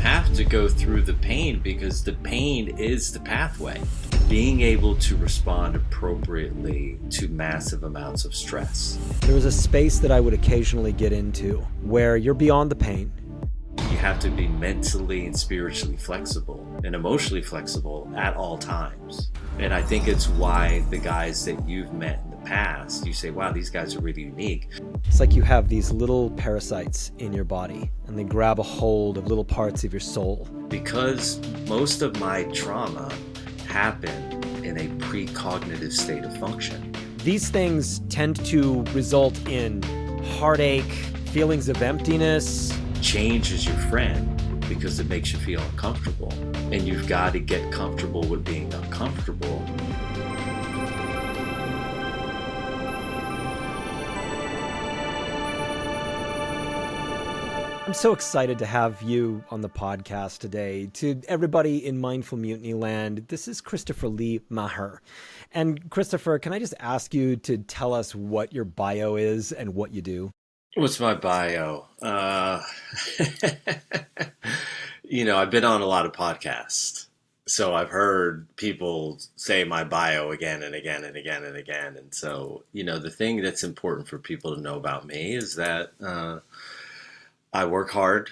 have to go through the pain because the pain is the pathway. Being able to respond appropriately to massive amounts of stress. There was a space that I would occasionally get into where you're beyond the pain. You have to be mentally and spiritually flexible and emotionally flexible at all times. And I think it's why the guys that you've met in the past, you say, wow, these guys are really unique. It's like you have these little parasites in your body and they grab a hold of little parts of your soul. Because most of my trauma happened in a precognitive state of function. These things tend to result in heartache, feelings of emptiness. Change is your friend because it makes you feel uncomfortable. And you've got to get comfortable with being uncomfortable. I'm so excited to have you on the podcast today. To everybody in Mindful Mutiny Land, this is Christopher Lee Maher. And Christopher, can I just ask you to tell us what your bio is and what you do? What's my bio? I've been on a lot of podcasts. So I've heard people say my bio again and again and again and again. And so, the thing that's important for people to know about me is that I work hard,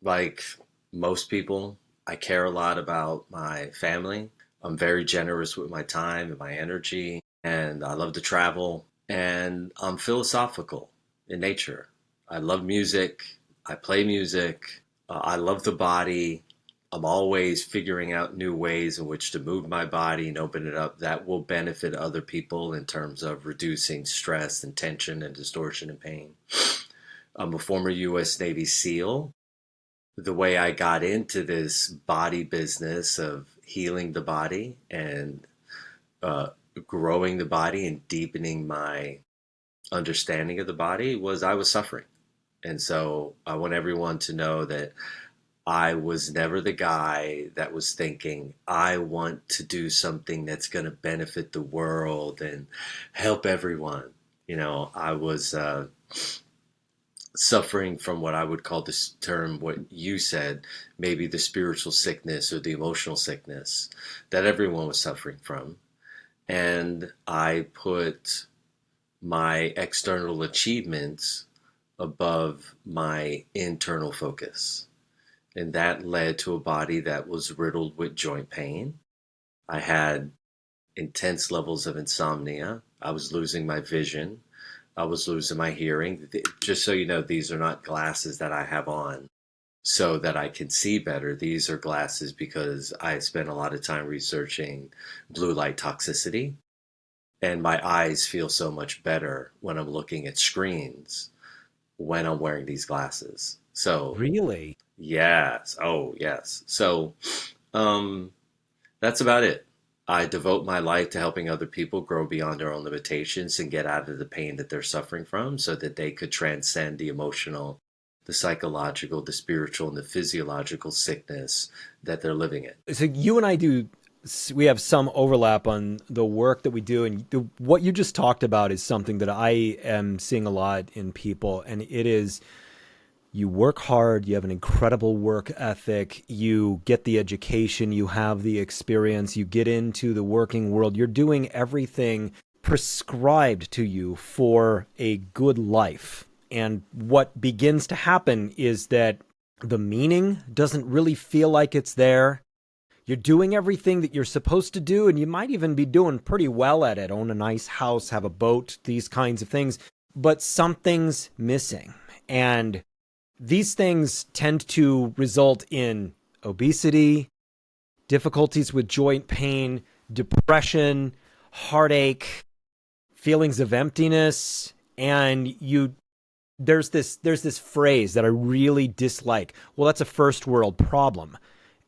like most people. I care a lot about my family. I'm very generous with my time and my energy, and I love to travel, and I'm philosophical in nature. I love music. I play music. I love the body. I'm always figuring out new ways in which to move my body and open it up that will benefit other people in terms of reducing stress and tension and distortion and pain. I'm a former U.S. Navy SEAL. The way I got into this body business of healing the body and growing the body and deepening my understanding of the body was I was suffering. And so I want everyone to know that I was never the guy that was thinking, I want to do something that's going to benefit the world and help everyone. I was suffering from what I would call this term, what you said, maybe the spiritual sickness or the emotional sickness that everyone was suffering from. And I put my external achievements above my internal focus. And that led to a body that was riddled with joint pain. I had intense levels of insomnia. I was losing my vision. I was losing my hearing. Just so you know, these are not glasses that I have on so that I can see better. These are glasses because I spent a lot of time researching blue light toxicity. And my eyes feel so much better when I'm looking at screens when I'm wearing these glasses. So Really? yes. Oh, yes. So that's about it. I devote my life to helping other people grow beyond their own limitations and get out of the pain that they're suffering from so that they could transcend the emotional, the psychological, the spiritual, and the physiological sickness that they're living in. So you and I we have some overlap on the work that we do. And what you just talked about is something that I am seeing a lot in people. And it is, you work hard, you have an incredible work ethic, you get the education, you have the experience, you get into the working world, you're doing everything prescribed to you for a good life. And what begins to happen is that the meaning doesn't really feel like it's there. You're doing everything that you're supposed to do, and you might even be doing pretty well at it, own a nice house, have a boat, these kinds of things, but something's missing. And these things tend to result in obesity, difficulties with joint pain, depression, heartache, feelings of emptiness, and there's this phrase that I really dislike. Well, that's a first world problem.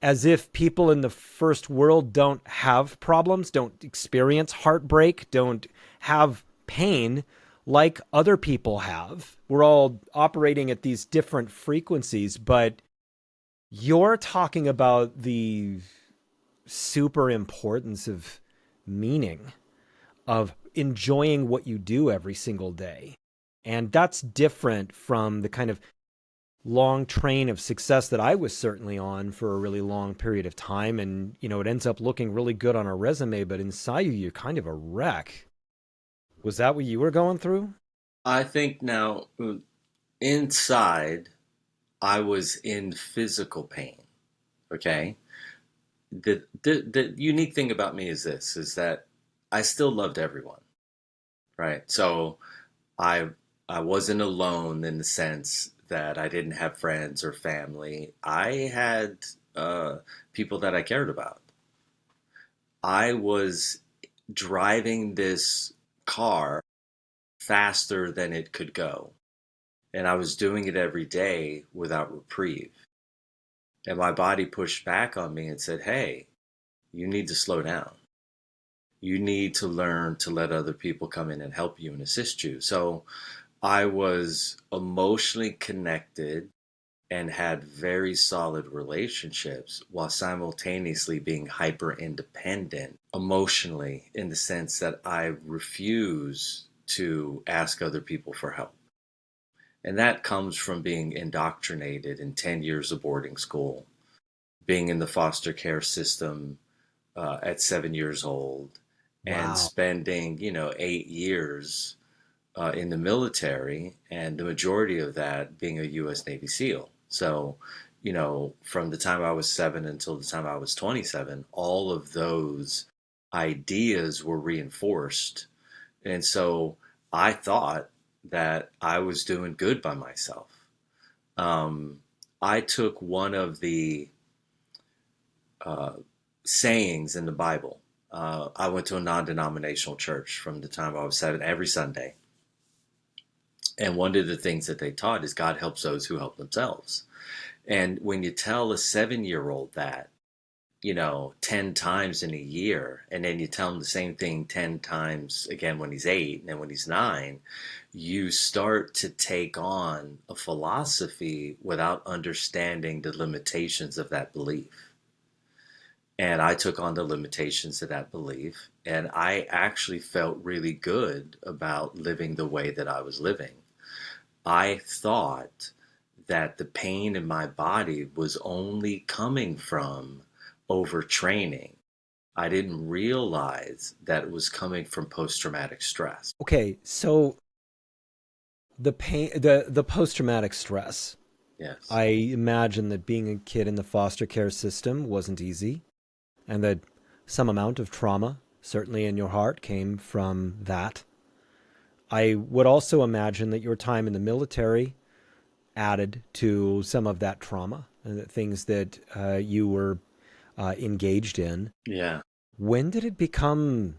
As if people in the first world don't have problems, don't experience heartbreak, don't have pain like other people have. We're all operating at these different frequencies, but you're talking about the super importance of meaning, of enjoying what you do every single day. And that's different from the kind of long train of success that I was certainly on for a really long period of time. And, it ends up looking really good on a resume, but inside you, you're kind of a wreck. Was that what you were going through? I think now inside, I was in physical pain. Okay. The unique thing about me is this, is that I still loved everyone. Right. So I I wasn't alone in the sense that I didn't have friends or family. I had uh, people that I cared about. I was driving this car faster than it could go, and I was doing it every day without reprieve. And my body pushed back on me and said, "Hey, you need to slow down. You need to learn to let other people come in and help you and assist you." So I was emotionally connected and had very solid relationships while simultaneously being hyper independent emotionally, in the sense that I refuse to ask other people for help. And that comes from being indoctrinated in 10 years of boarding school, being in the foster care system at 7 years old, and Wow. spending, 8 years in the military, and the majority of that being a U.S. Navy SEAL. So, from the time I was 7 until the time I was 27, all of those ideas were reinforced. And so I thought that I was doing good by myself. Um, I took one of the uh, sayings in the Bible. I went to a non denominational church from the time I was 7 every Sunday. And one of the things that they taught is God helps those who help themselves. And when you tell a 7-year old that, 10 times in a year, and then you tell him the same thing 10 times again when he's 8 and then when he's 9, you start to take on a philosophy without understanding the limitations of that belief. And I took on the limitations of that belief, and I actually felt really good about living the way that I was living. I thought that the pain in my body was only coming from overtraining. I didn't realize that it was coming from post traumatic stress. Okay, so the pain, the post traumatic stress. Yes. I imagine that being a kid in the foster care system wasn't easy, and that some amount of trauma, certainly in your heart, came from that. I would also imagine that your time in the military added to some of that trauma and the things that you were engaged in. Yeah. When did it become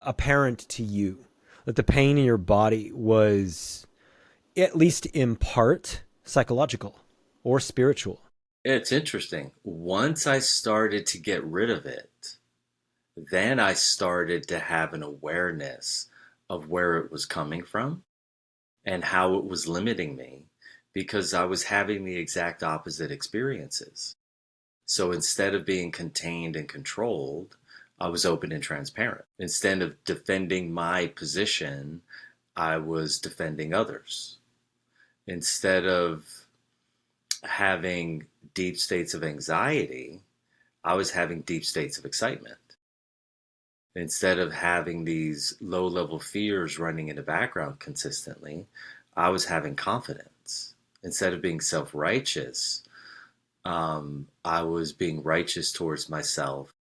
apparent to you that the pain in your body was, at least in part, psychological or spiritual? It's interesting. Once I started to get rid of it, then I started to have an awareness of where it was coming from and how it was limiting me, because I was having the exact opposite experiences. So instead of being contained and controlled, I was open and transparent. Instead of defending my position, I was defending others. Instead of having deep states of anxiety, I was having deep states of excitement. Instead of having these low level fears running in the background consistently, I was having confidence. Instead of being self righteous, I was being righteous towards myself,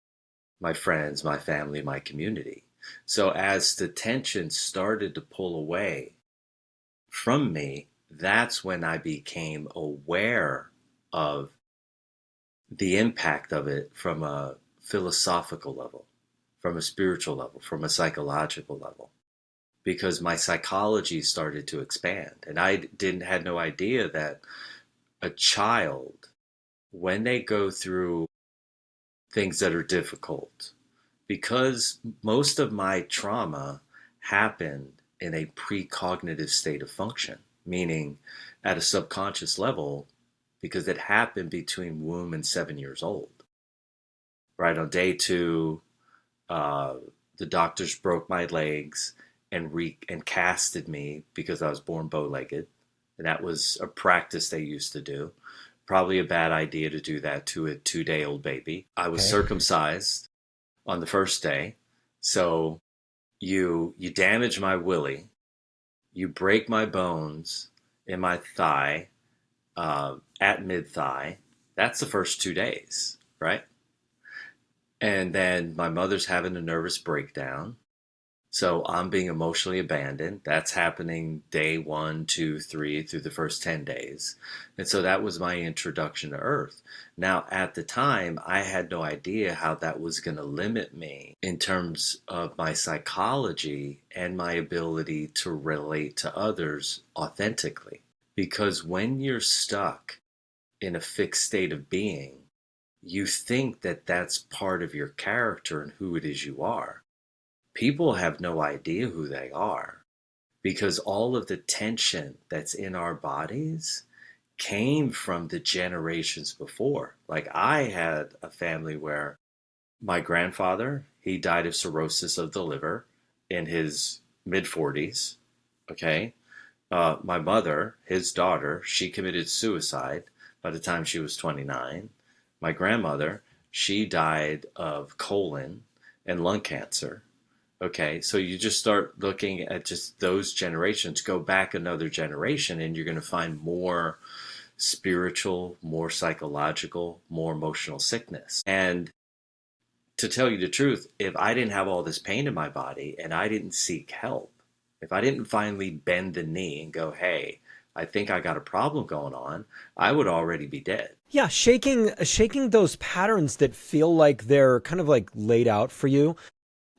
my friends, my family, my community. So as the tension started to pull away from me, that's when I became aware of the impact of it from a philosophical level, from a spiritual level, from a psychological level, because my psychology started to expand. And I didn't had no idea that a child, when they go through things that are difficult, because most of my trauma happened in a precognitive state of function, meaning at a subconscious level, because it happened between womb and 7 years old. Right on day two, uh, the doctors broke my legs and casted me because I was born bow-legged, And that was a practice they used to do. Probably a bad idea to do that to a 2 day old baby. I was Okay. circumcised on the first day. So you damage my willy, you break my bones in my thigh, at mid thigh. That's the first 2 days, right? And then my mother's having a nervous breakdown. So I'm being emotionally abandoned. That's happening day one, two, three, through the first 10 days. And so that was my introduction to Earth. Now, at the time, I had no idea how that was going to limit me in terms of my psychology and my ability to relate to others authentically. Because when you're stuck in a fixed state of being, you think that that's part of your character and who it is you are. People have no idea who they are because all of the tension that's in our bodies came from the generations before. Like I had a family where my grandfather, he died of cirrhosis of the liver in his mid 40s. Okay. My mother, his daughter, she committed suicide by the time she was 29. My grandmother, she died of colon and lung cancer. Okay, so you just start looking at just those generations, go back another generation, and you're going to find more spiritual, more psychological, more emotional sickness. And to tell you the truth, if I didn't have all this pain in my body and I didn't seek help, if I didn't finally bend the knee and go, hey, I think I got a problem going on, I would already be dead. Yeah, shaking those patterns that feel like they're kind of like laid out for you.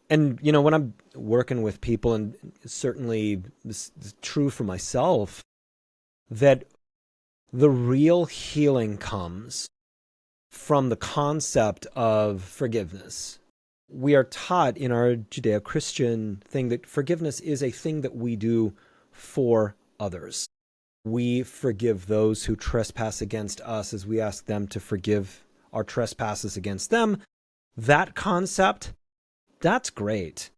And when I'm working with people, and certainly this is true for myself, that the real healing comes from the concept of forgiveness. We are taught in our Judeo-Christian thing that forgiveness is a thing that we do for others. We forgive those who trespass against us as we ask them to forgive our trespasses against them. That concept, that's great.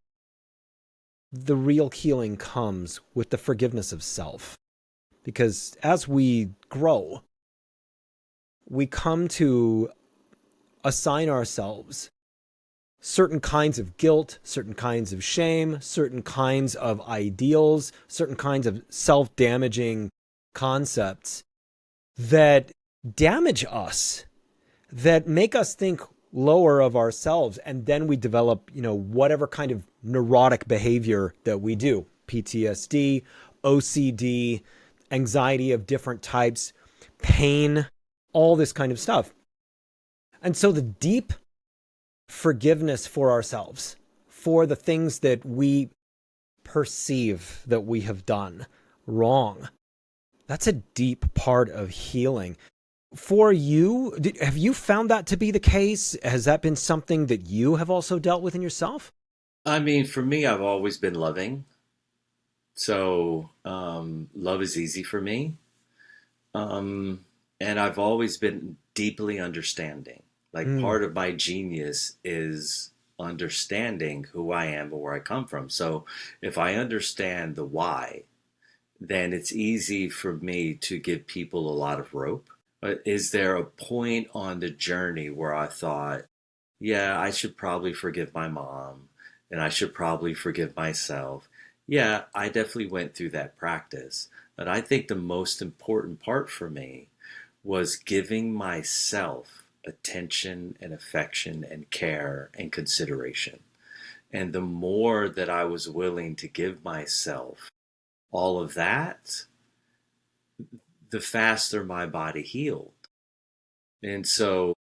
The real healing comes with the forgiveness of self. Because as we grow, we come to assign ourselves certain kinds of guilt, certain kinds of shame, certain kinds of ideals, certain kinds of self-damaging concepts that damage us, that make us think lower of ourselves. And then we develop, whatever kind of neurotic behavior that we do. PTSD, OCD, anxiety of different types, pain, all this kind of stuff. And so the deep forgiveness for ourselves, for the things that we perceive that we have done wrong, that's a deep part of healing. For you, have you found that to be the case? Has that been something that you have also dealt with in yourself? I mean, for me, I've always been loving. So love is easy for me. And I've always been deeply understanding. Like Mm. part of my genius is understanding who I am and where I come from. So if I understand the why, then it's easy for me to give people a lot of rope. But is there a point on the journey where I thought, yeah, I should probably forgive my mom and I should probably forgive myself? Yeah, I definitely went through that practice. But I think the most important part for me was giving myself attention and affection and care and consideration. And the more that I was willing to give myself all of that, the faster my body healed. And so,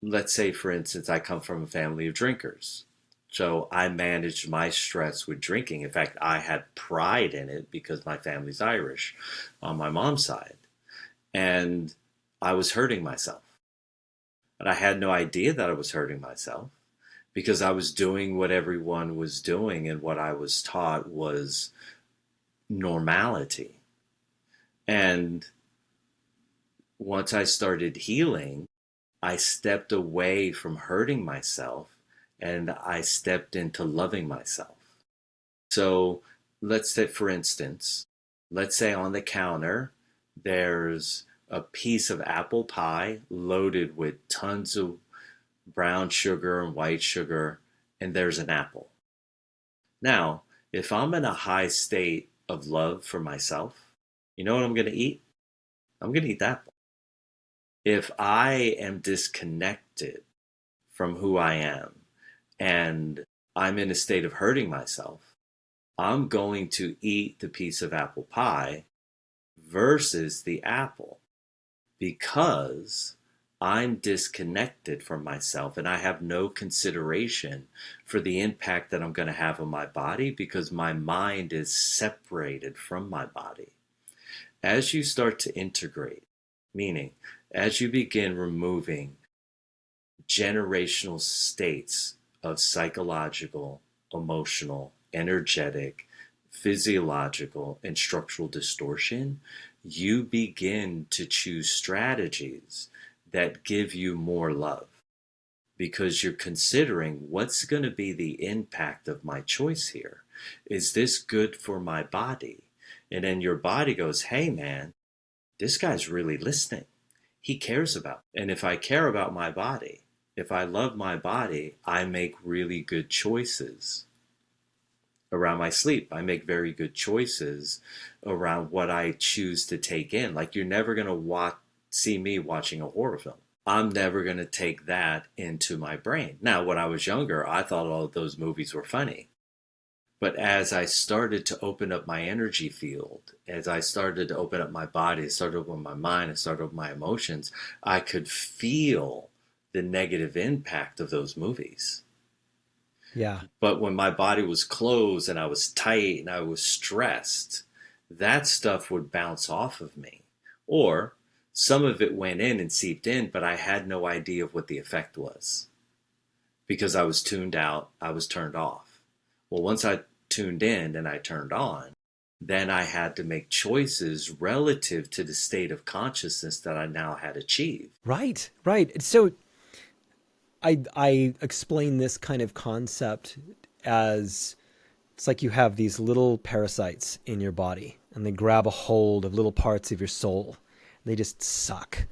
let's say, for instance, I come from a family of drinkers. So I managed my stress with drinking. In fact, I had pride in it because my family's Irish on my mom's side. And I was hurting myself. And I had no idea that I was hurting myself because I was doing what everyone was doing, and what I was taught was normality. And once I started healing, I stepped away from hurting myself and I stepped into loving myself. So let's say, for instance, let's say on the counter, There's a piece of apple pie loaded with tons of brown sugar and white sugar, and there's an apple. Now, if I'm in a high state of love for myself, you know what I'm going to eat? I'm going to eat the apple. If I am disconnected from who I am and I'm in a state of hurting myself, I'm going to eat the piece of apple pie versus the apple because I'm disconnected from myself and I have no consideration for the impact that I'm going to have on my body because my mind is separated from my body. As you start to integrate, meaning as you begin removing generational states of psychological, emotional, energetic, physiological, and structural distortion, you begin to choose strategies that give you more love because you're considering what's going to be the impact of my choice here. Is this good for my body? And then your body goes, hey man, this guy's really listening. He cares about me. And if I care about my body, if I love my body, I make really good choices around my sleep. I make very good choices around what I choose to take in. Like you're never going to see me watching a horror film. I'm never going to take that into my brain. Now, when I was younger, I thought all of those movies were funny. But as I started to open up my energy field, as I started to open up my body, I started to open my mind, I started to open my emotions, I could feel the negative impact of those movies. Yeah. But when my body was closed and I was tight and I was stressed, that stuff would bounce off of me. Or some of it went in and seeped in, but I had no idea of what the effect was because I was tuned out, I was turned off. Well, once I tuned in and I turned on, then I had to make choices relative to the state of consciousness that I now had achieved. Right, right. So I explain this kind of concept as it's like you have these little parasites in your body and they grab a hold of little parts of your soul. They just suck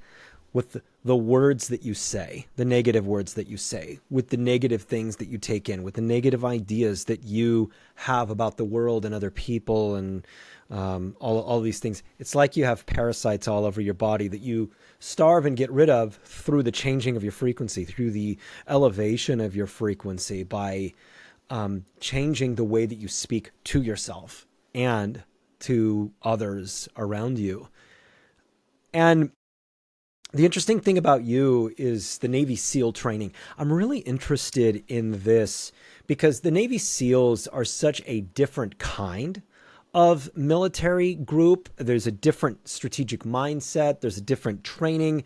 with the words that you say, the negative words that you say, with the negative things that you take in, with the negative ideas that you have about the world and other people and all these things. It's like you have parasites all over your body that you starve and get rid of through the changing of your frequency, through the elevation of your frequency by changing the way that you speak to yourself and to others around you. And the interesting thing about you is the Navy SEAL training. I'm really interested in this because the Navy SEALs are such a different kind of military group. There's a different strategic mindset. There's a different training.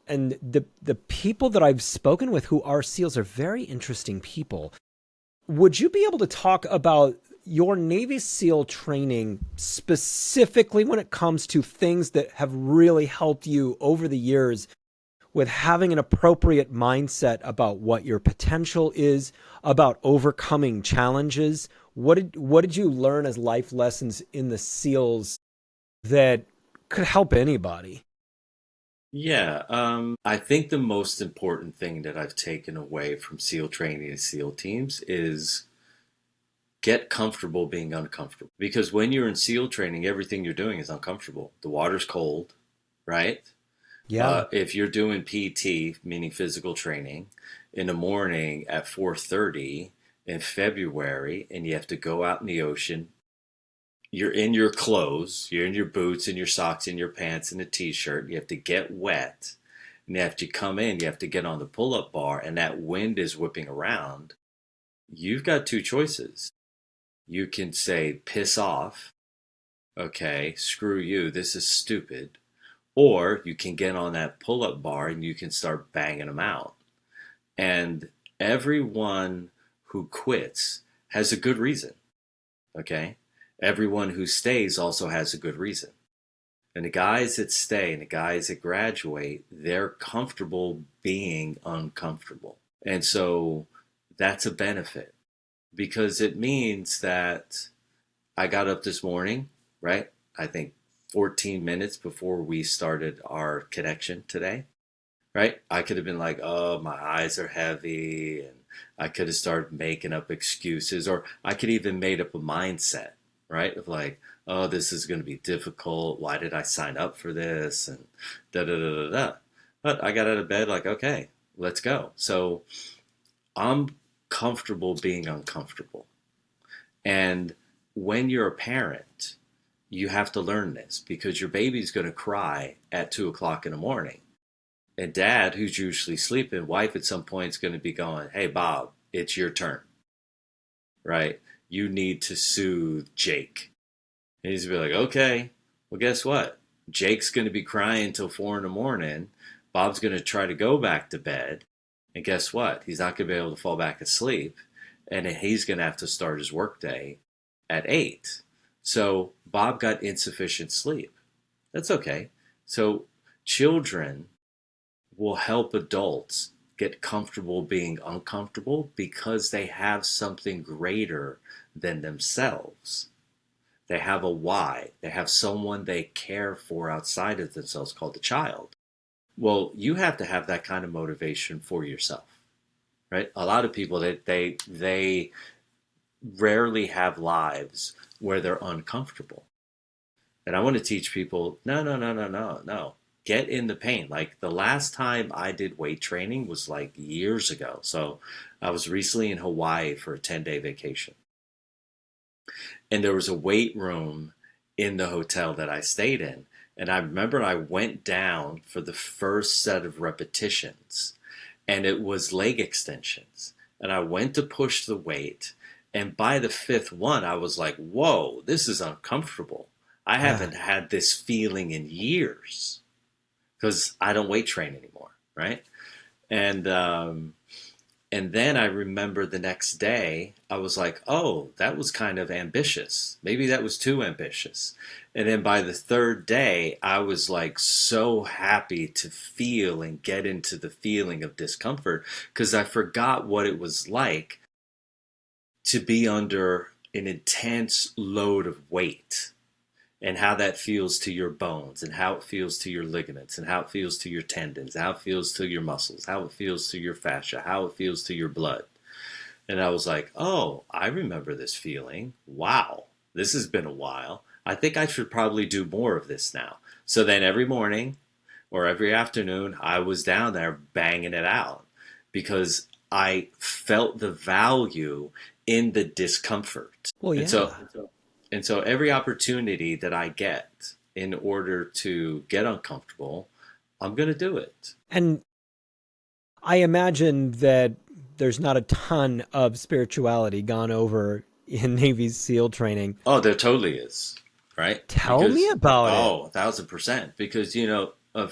And the people that I've spoken with who are SEALs are very interesting people. Would you be able to talk about your Navy SEAL training specifically when it comes to things that have really helped you over the years with having an appropriate mindset about what your potential is, about overcoming challenges? What did you learn as life lessons in the SEALs that could help anybody? Yeah, I think the most important thing that I've taken away from SEAL training and SEAL teams is get comfortable being uncomfortable. Because when you're in SEAL training, everything you're doing is uncomfortable. The water's cold, right? Yeah. If you're doing PT, meaning physical training, in the morning at 4:30 in February, and you have to go out in the ocean, you're in your clothes, you're in your boots and your socks and your pants and a t-shirt. You have to get wet, and you have to come in. You have to get on the pull-up bar, and that wind is whipping around. You've got two choices. You can say, "Piss off," okay, screw you, this is stupid. Or you can get on that pull up bar and you can start banging them out. And everyone who quits has a good reason. Okay. Everyone who stays also has a good reason. And the guys that stay and the guys that graduate, they're comfortable being uncomfortable. And so that's a benefit because it means that I got up this morning, right? I think 14 minutes before we started our connection today, right? I could have been like, oh, my eyes are heavy. And I could have started making up excuses, or I could even made up a mindset, right? Of like, oh, this is going to be difficult. Why did I sign up for this? And da da da da da. But I got out of bed like, okay, let's go. So I'm comfortable being uncomfortable. And when you're a parent, you have to learn this because your baby's going to cry at 2 o'clock in the morning. And dad, who's usually sleeping, wife at some point is going to be going, hey, Bob, it's your turn, right? You need to soothe Jake. And he's going to be like, okay, well, guess what? Jake's going to be crying till 4 in the morning. Bob's going to try to go back to bed. And guess what? He's not going to be able to fall back asleep. And he's going to have to start his workday at 8. So Bob got insufficient sleep. That's okay. So children will help adults get comfortable being uncomfortable because they have something greater than themselves. They have a why. They have someone they care for outside of themselves called the child. Well, you have to have that kind of motivation for yourself, right? A lot of people they rarely have lives where they're uncomfortable. And I want to teach people, no, no, no, no, no, no. Get in the pain. Like the last time I did weight training was like years ago. So I was recently in Hawaii for a 10-day vacation. And there was a weight room in the hotel that I stayed in. And I remember I went down for the first set of repetitions, and it was leg extensions. And I went to push the weight. And by the fifth one, I was like, whoa, this is uncomfortable. I Yeah. haven't had this feeling in years because I don't weight train anymore, right? And and then I remember the next day, I was like, oh, that was kind of ambitious. Maybe that was too ambitious. And then by the third day, I was like so happy to feel and get into the feeling of discomfort because I forgot what it was like to be under an intense load of weight and how that feels to your bones and how it feels to your ligaments and how it feels to your tendons, how it feels to your muscles, how it feels to your fascia, how it feels to your blood. And I was like, oh, I remember this feeling. Wow, this has been a while. I think I should probably do more of this now. So then every morning or every afternoon, I was down there banging it out because I felt the value in the discomfort. Well, And so yeah. and so every opportunity that I get in order to get uncomfortable, I'm going to do it. And I imagine that there's not a ton of spirituality gone over in Navy SEAL training. Oh, there totally is, right? Tell me Because, about it. oh, 1,000%. Because,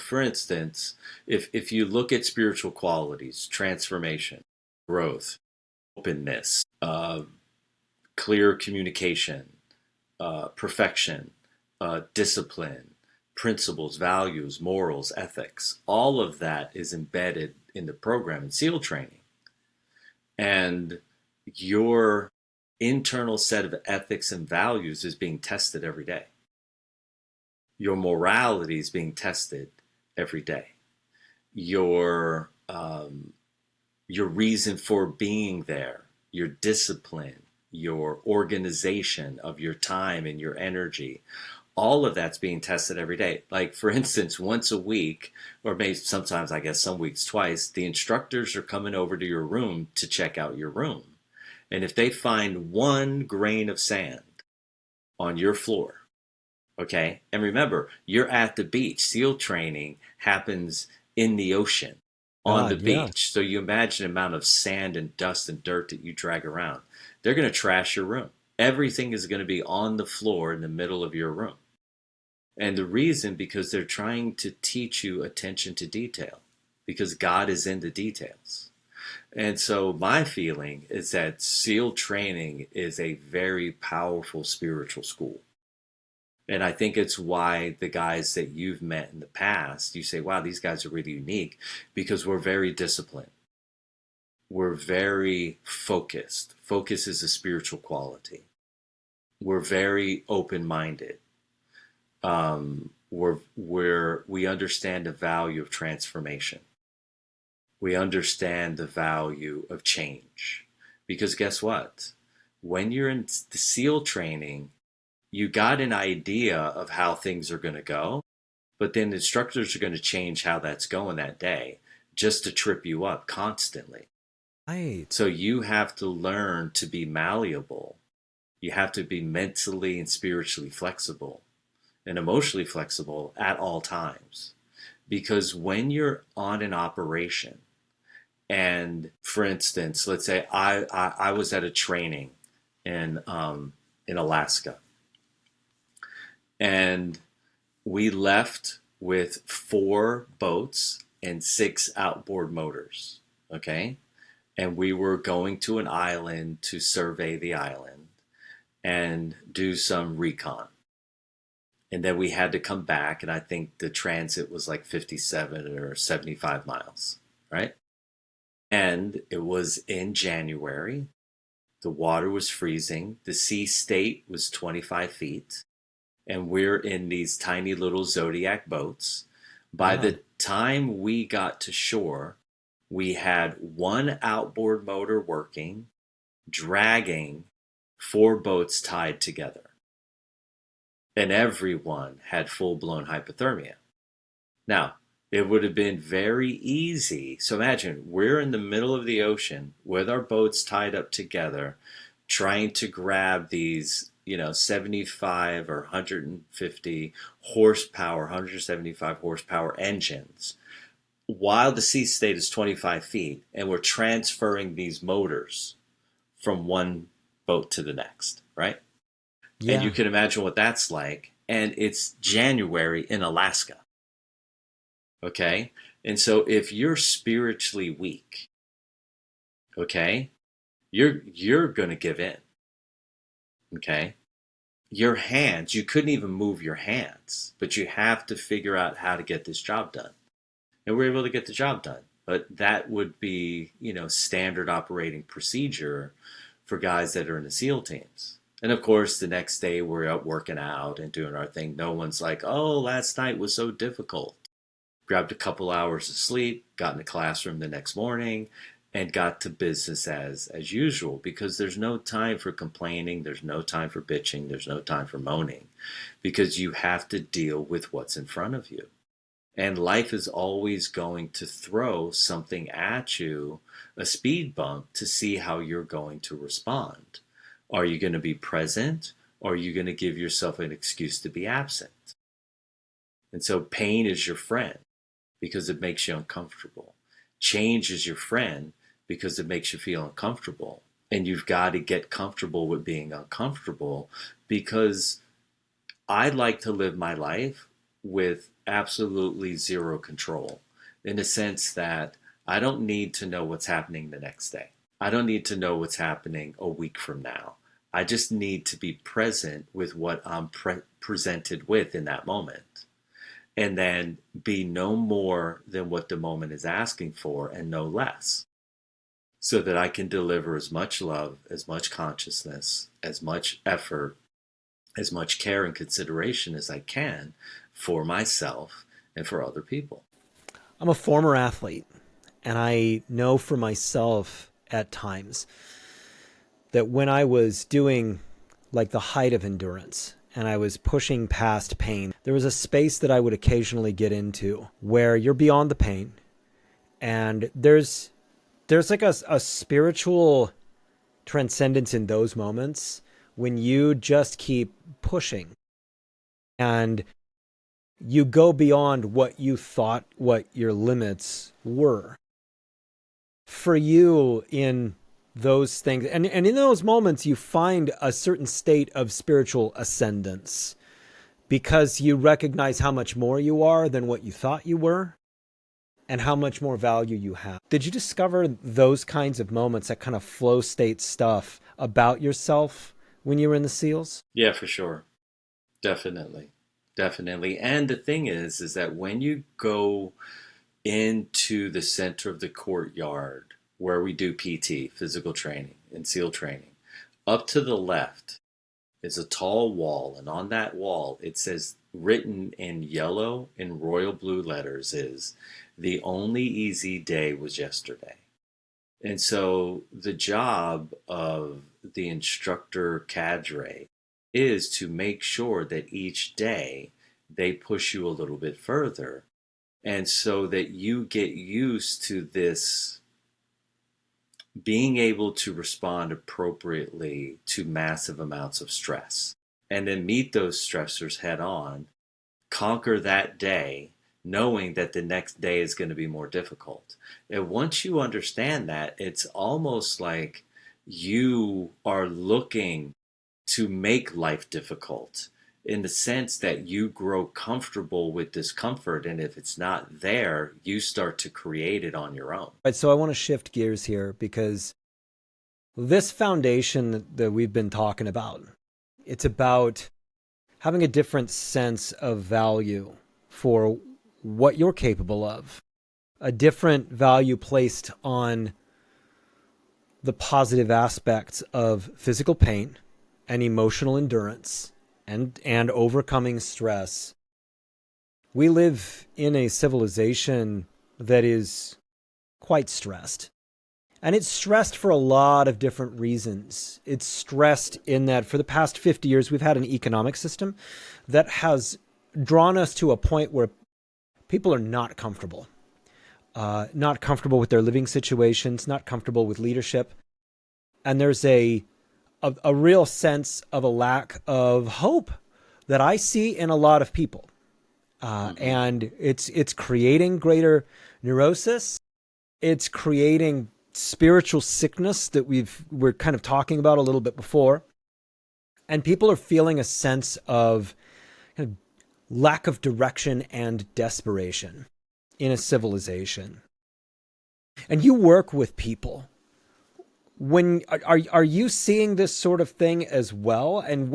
for instance, if you look at spiritual qualities, transformation, growth, openness, clear communication, perfection, discipline, principles, values, morals, ethics. All of that is embedded in the program in SEAL training. And your internal set of ethics and values is being tested every day. Your morality is being tested every day. Your reason for being there, your discipline, your organization of your time and your energy, all of that's being tested every day. Like, for instance, once a week, or maybe sometimes, I guess, some weeks twice, the instructors are coming over to your room to check out your room. And if they find one grain of sand on your floor, okay, and remember, you're at the beach. SEAL training happens in the ocean, on the God, yeah. beach. So you imagine the amount of sand and dust and dirt that you drag around. They're going to trash your room. Everything is going to be on the floor in the middle of your room. And the reason, because they're trying to teach you attention to detail, because God is in the details. And so my feeling is that SEAL training is a very powerful spiritual school. And I think it's why the guys that you've met in the past, you say, wow, these guys are really unique because we're very disciplined. We're very focused. Focus is a spiritual quality. We're very open minded. where we understand the value of transformation. We understand the value of change. Because guess what? When you're in the SEAL training, you got an idea of how things are going to go, but then instructors are going to change how that's going that day just to trip you up constantly. Right. So you have to learn to be malleable. You have to be mentally and spiritually flexible and emotionally flexible at all times. Because when you're on an operation, and for instance, let's say I was at a training in Alaska, and we left with 4 boats and 6 outboard motors. Okay. And we were going to an island to survey the island and do some recon. And then we had to come back, and I think the transit was like 57 or 75 miles, right? And it was in January. The water was freezing. The sea state was 25 feet. And we're in these tiny little Zodiac boats. By Wow. the time we got to shore, we had 1 outboard motor working, dragging 4 boats tied together. And everyone had full blown hypothermia. Now, it would have been very easy. So imagine we're in the middle of the ocean with our boats tied up together, trying to grab these, 75 or 150 horsepower, 175 horsepower engines, while the sea state is 25 feet, and we're transferring these motors from one boat to the next, right? And you Yeah. can imagine what that's like. And it's January in Alaska. Okay. And so if you're spiritually weak, okay, you're going to give in. Okay. Your hands, you couldn't even move your hands, but you have to figure out how to get this job done. And we're able to get the job done. But that would be, standard operating procedure for guys that are in the SEAL teams. And of course, the next day we're out working out and doing our thing. No one's like, oh, last night was so difficult. Grabbed a couple hours of sleep, got in the classroom the next morning, and got to business as usual, because there's no time for complaining, there's no time for bitching, there's no time for moaning, because you have to deal with what's in front of you. And life is always going to throw something at you, a speed bump, to see how you're going to respond. Are you going to be present, or are you going to give yourself an excuse to be absent? And so pain is your friend because it makes you uncomfortable. Change is your friend because it makes you feel uncomfortable. And you've got to get comfortable with being uncomfortable, because I like to live my life with absolutely zero control, in the sense that I don't need to know what's happening the next day. I don't need to know what's happening a week from now. I just need to be present with what I'm presented with in that moment, and then be no more than what the moment is asking for and no less, so that I can deliver as much love, as much consciousness, as much effort, as much care and consideration as I can for myself and for other people. I'm a former athlete, and I know for myself at times that when I was doing like the height of endurance and I was pushing past pain, there was a space that I would occasionally get into where you're beyond the pain, and there's like a spiritual transcendence in those moments when you just keep pushing and you go beyond what you thought what your limits were. For you, in those things, and in those moments, you find a certain state of spiritual ascendance because you recognize how much more you are than what you thought you were and how much more value you have. Did you discover those kinds of moments, that kind of flow state stuff about yourself when you were in the SEALs? Yeah, for sure. Definitely. Definitely. And the thing is that when you go into the center of the courtyard where we do PT, physical training, and SEAL training, up to the left is a tall wall. And on that wall, it says, written in yellow in royal blue letters is, the only easy day was yesterday. And so the job of the instructor cadre is to make sure that each day they push you a little bit further. And so that you get used to this being able to respond appropriately to massive amounts of stress and then meet those stressors head on, conquer that day, knowing that the next day is going to be more difficult. And once you understand that, it's almost like you are looking to make life difficult in the sense that you grow comfortable with discomfort. And if it's not there, you start to create it on your own. Right, so I want to shift gears here because this foundation that we've been talking about, it's about having a different sense of value for what you're capable of, a different value placed on the positive aspects of physical pain and emotional endurance and overcoming stress. We live in a civilization that is quite stressed. And it's stressed for a lot of different reasons. It's stressed in that for the past 50 years, we've had an economic system that has drawn us to a point where people are not comfortable. Not comfortable with their living situations, not comfortable with leadership. And there's a real sense of a lack of hope that I see in a lot of people. And it's creating greater neurosis. It's creating spiritual sickness that we're kind of talking about a little bit before. And people are feeling a sense of kind of lack of direction and desperation in a civilization. And you work with people. When are you seeing this sort of thing as well? And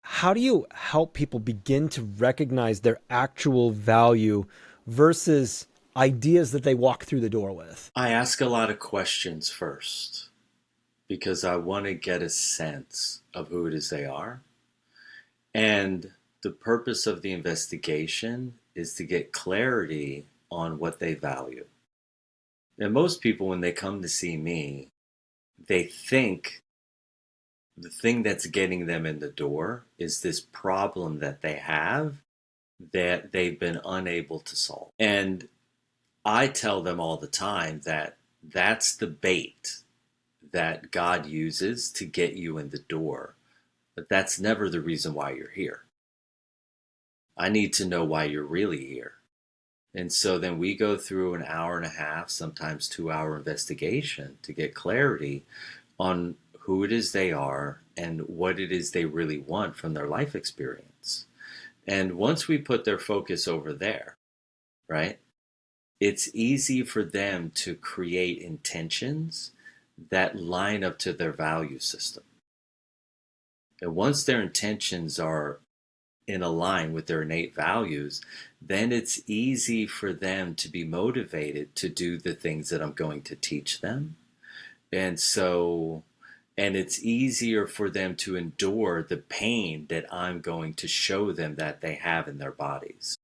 how do you help people begin to recognize their actual value versus ideas that they walk through the door with? I ask a lot of questions first because I want to get a sense of who it is they are. And the purpose of the investigation is to get clarity on what they value. And most people, when they come to see me, they think the thing that's getting them in the door is this problem that they have that they've been unable to solve. And I tell them all the time that that's the bait that God uses to get you in the door. But that's never the reason why you're here. I need to know why you're really here. And so then we go through an hour and a half, sometimes 2 hour investigation to get clarity on who it is they are and what it is they really want from their life experience. And once we put their focus over there, right, it's easy for them to create intentions that line up to their value system. And once their intentions are in a line with their innate values, then it's easy for them to be motivated to do the things that I'm going to teach them. And it's easier for them to endure the pain that I'm going to show them that they have in their bodies.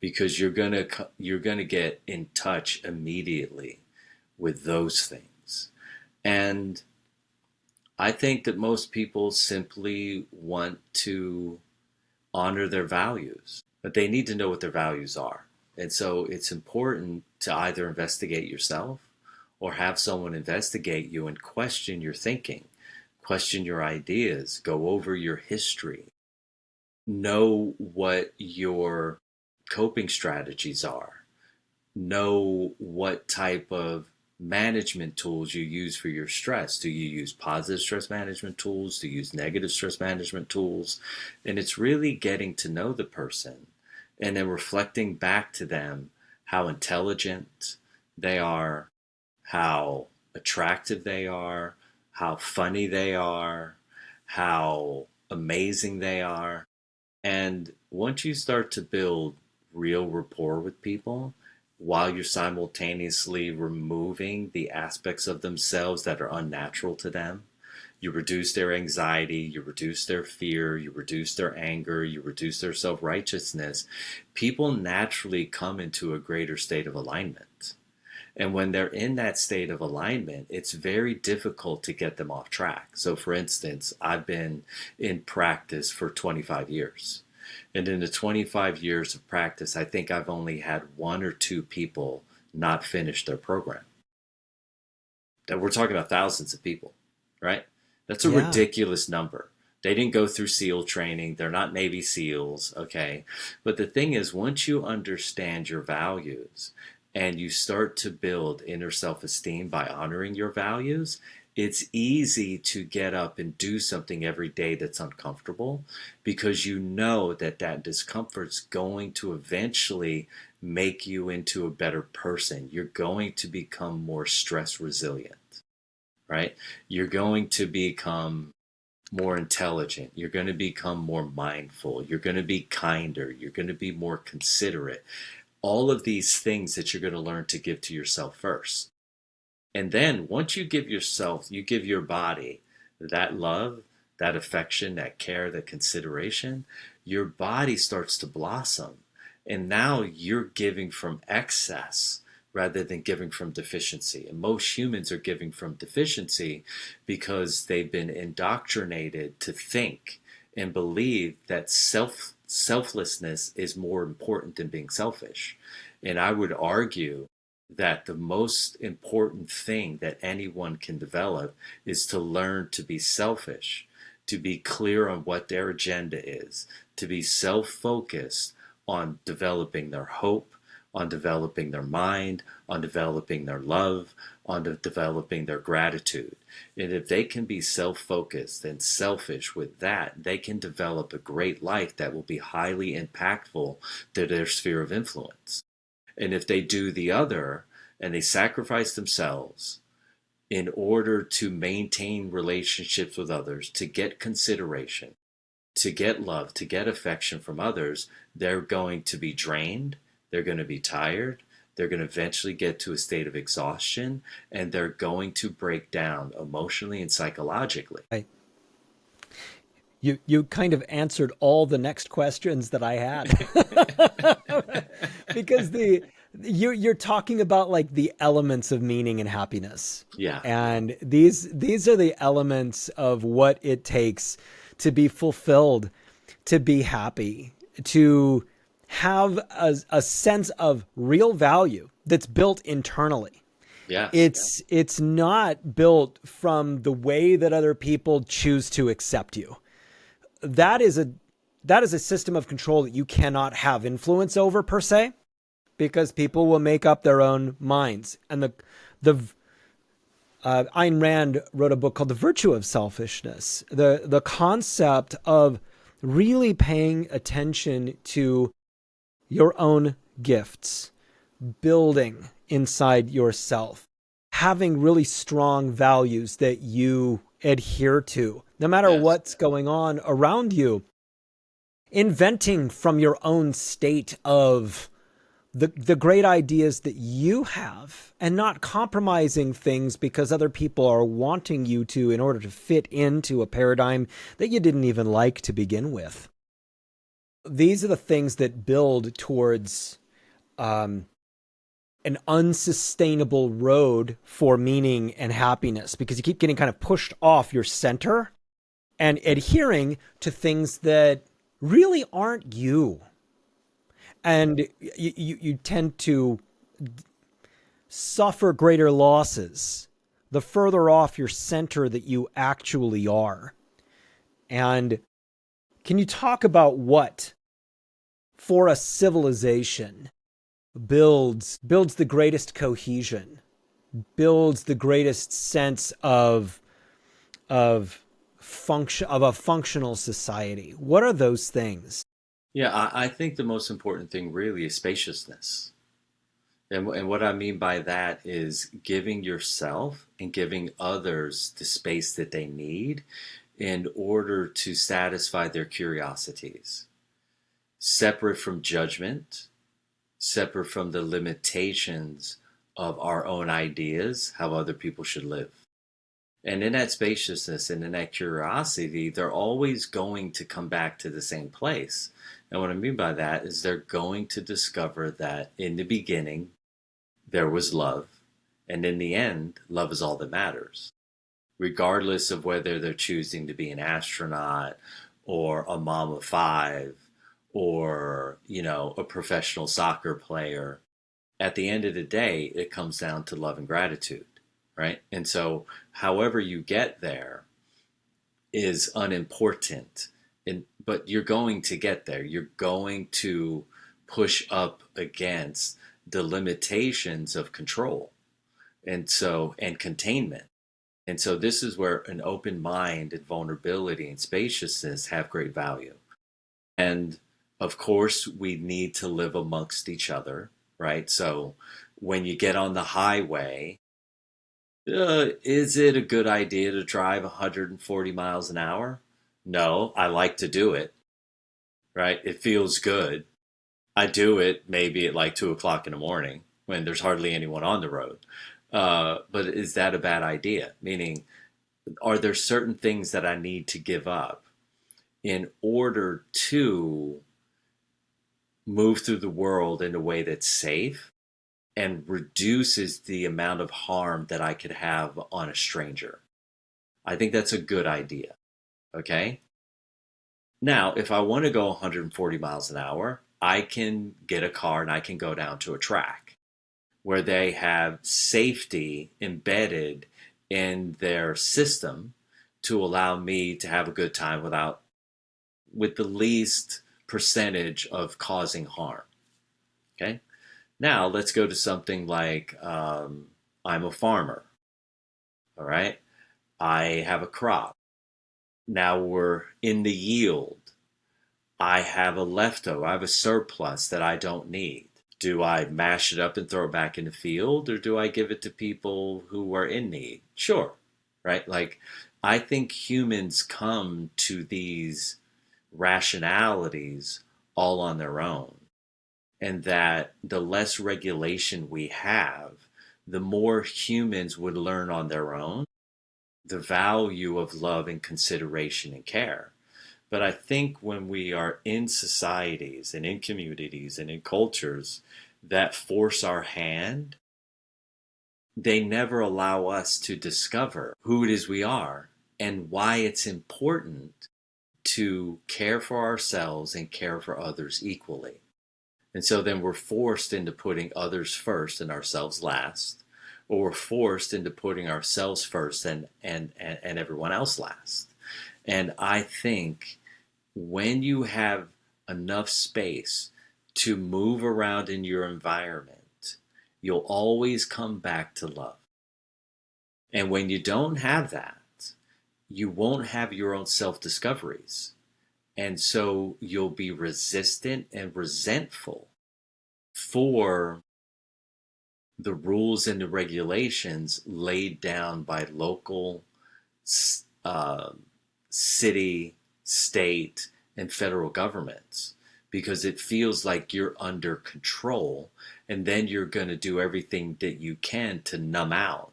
Because you're going to get in touch immediately with those things. And I think that most people simply want to honor their values, but they need to know what their values are. And so it's important to either investigate yourself or have someone investigate you and question your thinking, question your ideas, go over your history, know what your coping strategies are, know what type of management tools you use for your stress. Do you use positive stress management tools? Do you use negative stress management tools? And it's really getting to know the person and then reflecting back to them how intelligent they are, how attractive they are, how funny they are, how amazing they are. And once you start to build real rapport with people, while you're simultaneously removing the aspects of themselves that are unnatural to them, You reduce their anxiety, you reduce their fear, you reduce their anger, you reduce their self righteousness. People naturally come into a greater state of alignment. And when they're in that state of alignment, it's very difficult to get them off track. So, for instance, I've been in practice for 25 years. And in the 25 years of practice, I think I've only had one or two people not finish their program. That we're talking about thousands of people, right? That's a Yeah. ridiculous number. They didn't go through SEAL training. They're not Navy SEALs, okay? But the thing is, once you understand your values and you start to build inner self esteem by honoring your values, it's easy to get up and do something every day that's uncomfortable because you know that that discomfort's going to eventually make you into a better person. You're going to become more stress resilient, right? You're going to become more intelligent. You're going to become more mindful. You're going to be kinder. You're going to be more considerate. All of these things that you're going to learn to give to yourself first. And then once you give yourself, you give your body that love, that affection, that care, that consideration, your body starts to blossom. And now you're giving from excess rather than giving from deficiency. And most humans are giving from deficiency because they've been indoctrinated to think and believe that selflessness is more important than being selfish. And I would argue that the most important thing that anyone can develop is to learn to be selfish, to be clear on what their agenda is, to be self focused on developing their hope, on developing their mind, on developing their love, on developing their gratitude. And if they can be self focused and selfish with that, they can develop a great life that will be highly impactful to their sphere of influence. And if they do the other and they sacrifice themselves in order to maintain relationships with others, to get consideration, to get love, to get affection from others, they're going to be drained, they're going to be tired, they're going to eventually get to a state of exhaustion, and they're going to break down emotionally and psychologically. I, you kind of answered all the next questions that I had. Because you're talking about like the elements of meaning and happiness. Yeah, And these are the elements of what it takes to be fulfilled, to be happy, to have a sense of real value that's built internally. yeah, It's not built from the way that other people choose to accept you. That is a that is a system of control that you cannot have influence over per se, because people will make up their own minds. And the Ayn Rand wrote a book called The Virtue of Selfishness. The concept of really paying attention to your own gifts, building inside yourself, having really strong values that you adhere to, no matter yes, what's going on around you, inventing from your own state of the great ideas that you have and not compromising things because other people are wanting you to in order to fit into a paradigm that you didn't even like to begin with. These are the things that build towards an unsustainable road for meaning and happiness, because you keep getting kind of pushed off your center and adhering to things that really aren't you. And you tend to suffer greater losses the further off your center that you actually are. And can you talk about what, for a civilization, builds the greatest cohesion, builds the greatest sense of function of a functional society? What are those things? yeah. I think the most important thing really is spaciousness. And what I mean by that is giving yourself and giving others the space that they need in order to satisfy their curiosities, separate from judgment, separate from the limitations of our own ideas, how other people should live. And in that spaciousness and in that curiosity, they're always going to come back to the same place. And what I mean by that is they're going to discover that in the beginning, there was love. And in the end, love is all that matters, regardless of whether they're choosing to be an astronaut or a mom of five or, a professional soccer player. At the end of the day, it comes down to love and gratitude, right? And so, however you get there is unimportant. But you're going to get there. You're going to push up against the limitations of control and containment. And so this is where an open mind and vulnerability and spaciousness have great value. And of course, we need to live amongst each other, right? So when you get on the highway, is it a good idea to drive 140 miles an hour? No, I like to do it, right? It feels good. I do it maybe at like 2 o'clock in the morning when there's hardly anyone on the road. But is that a bad idea? Meaning, are there certain things that I need to give up in order to move through the world in a way that's safe and reduces the amount of harm that I could have on a stranger? I think that's a good idea. Okay. Now, if I want to go 140 miles an hour, I can get a car and I can go down to a track where they have safety embedded in their system to allow me to have a good time with the least percentage of causing harm. Okay. Now let's go to something like I'm a farmer. All right. I have a crop. Now we're in the yield. I have a leftover. I have a surplus that I don't need. Do I mash it up and throw it back in the field, or do I give it to people who are in need? Sure, right? Like, I think humans come to these rationalities all on their own, and that the less regulation we have, the more humans would learn on their own the value of love and consideration and care. But I think when we are in societies and in communities and in cultures that force our hand, they never allow us to discover who it is we are and why it's important to care for ourselves and care for others equally. And so then we're forced into putting others first and ourselves last, or we're forced into putting ourselves first and everyone else last. And I think when you have enough space to move around in your environment, you'll always come back to love. And when you don't have that, you won't have your own self discoveries. And so you'll be resistant and resentful for the rules and the regulations laid down by local, uh, city, state, and federal governments, because it feels like you're under control, and then you're going to do everything that you can to numb out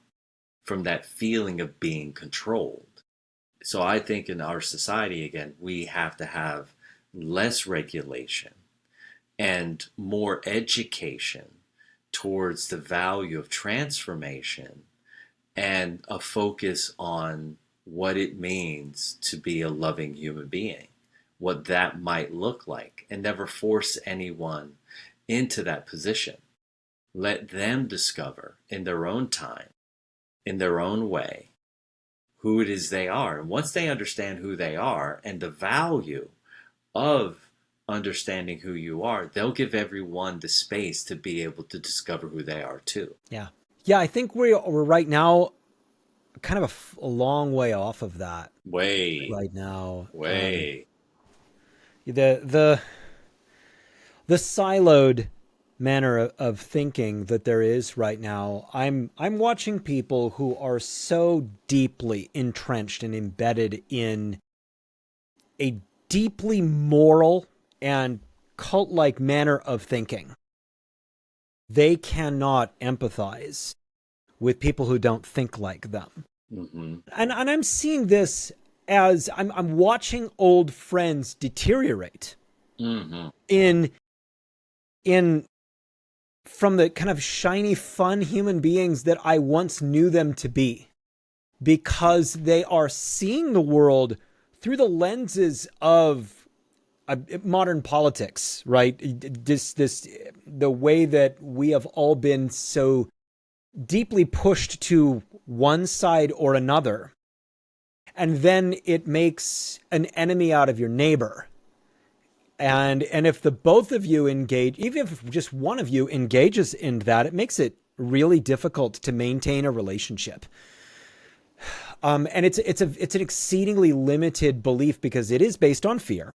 from that feeling of being controlled. So I think in our society, again, we have to have less regulation and more education towards the value of transformation and a focus on what it means to be a loving human being, what that might look like, and never force anyone into that position. Let them discover in their own time, in their own way, who it is they are. And once they understand who they are and the value of understanding who you are, they'll give everyone the space to be able to discover who they are too. Yeah. Yeah, I think we're right now kind of a long way off of that Way, right now. way. The the siloed manner of thinking that there is right now. I'm watching people who are so deeply entrenched and embedded in a deeply moral and cult-like manner of thinking. They cannot empathize with people who don't think like them. Mm-hmm. And I'm seeing this as I'm watching old friends deteriorate Mm-hmm. in in from the kind of shiny, fun human beings that I once knew them to be, because they are seeing the world through the lenses of modern politics, right? This the way that we have all been so deeply pushed to one side or another, and then it makes an enemy out of your neighbor. And if the both of you engage, even if just one of you engages in that, it makes it really difficult to maintain a relationship. And it's an exceedingly limited belief because it is based on fear.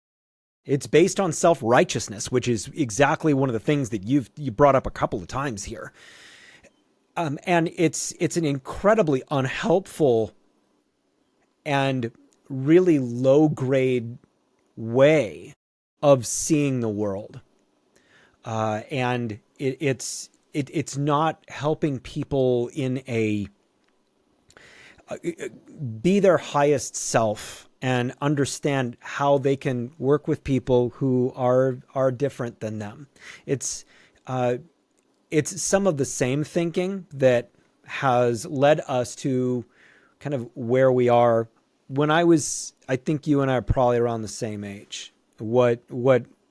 It's based on self-righteousness, which is exactly one of the things that you brought up a couple of times here. And it's an incredibly unhelpful and really low grade way of seeing the world. And it's not helping people in a be their highest self and understand how they can work with people who are different than them. It's uh, it's some of the same thinking that has led us to kind of where we are. I think you and I are probably around the same age. What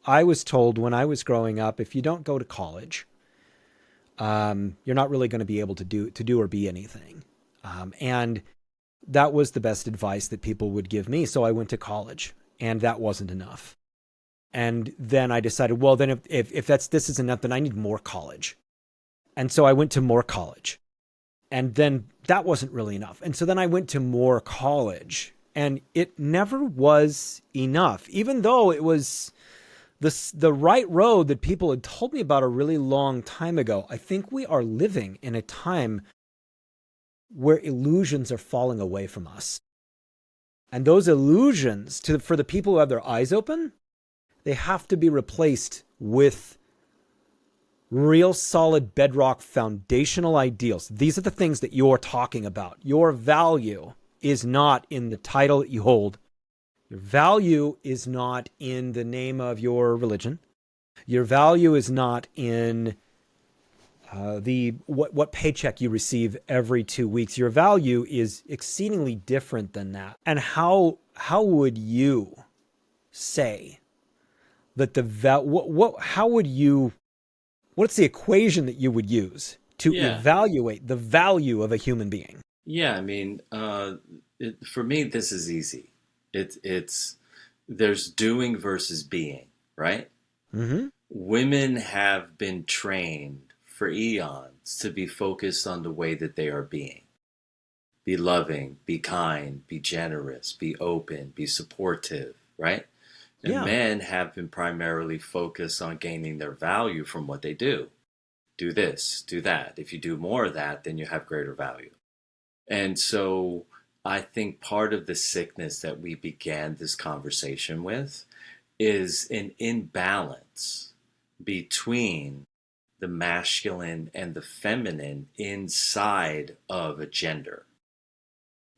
I was told when I was growing up, if you don't go to college, you're not really going to be able to do or be anything. And that was the best advice that people would give me. So I went to college, and that wasn't enough. And then I decided, well, then if this isn't enough, then I need more college. And so I went to more college. And then that wasn't really enough. And so then I went to more college, and it never was enough, even though it was the right road that people had told me about a really long time ago. I think we are living in a time where illusions are falling away from us. And those illusions, for the people who have their eyes open, they have to be replaced with real solid bedrock foundational ideals. These are the things that you're talking about. Your value is not in the title that you hold. Your value is not in the name of your religion. Your value is not in the what paycheck you receive every 2 weeks. Your value is exceedingly different than that. And how would you say that how would you, what's the equation that you would use to Yeah. evaluate the value of a human being? Yeah. I mean, for me, this is easy. It's there's doing versus being, right? Mm-hmm. Women have been trained for eons to be focused on the way that they are being. Be loving, be kind, be generous, be open, be supportive, right? And Yeah. men have been primarily focused on gaining their value from what they do. Do this, do that. If you do more of that, then you have greater value. And so I think part of the sickness that we began this conversation with is an imbalance between the masculine and the feminine inside of a gender.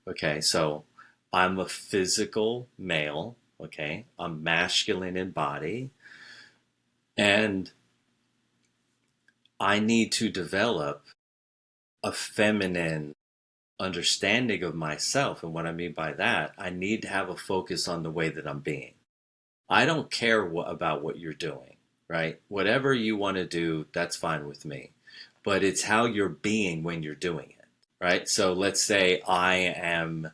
Okay, so I'm a physical male, okay? I'm masculine in body, and I need to develop a feminine understanding of myself. And what I mean by that, I need to have a focus on the way that I'm being. I don't care about what you're doing, right? Whatever you want to do, that's fine with me. But it's how you're being when you're doing it, right? So let's say I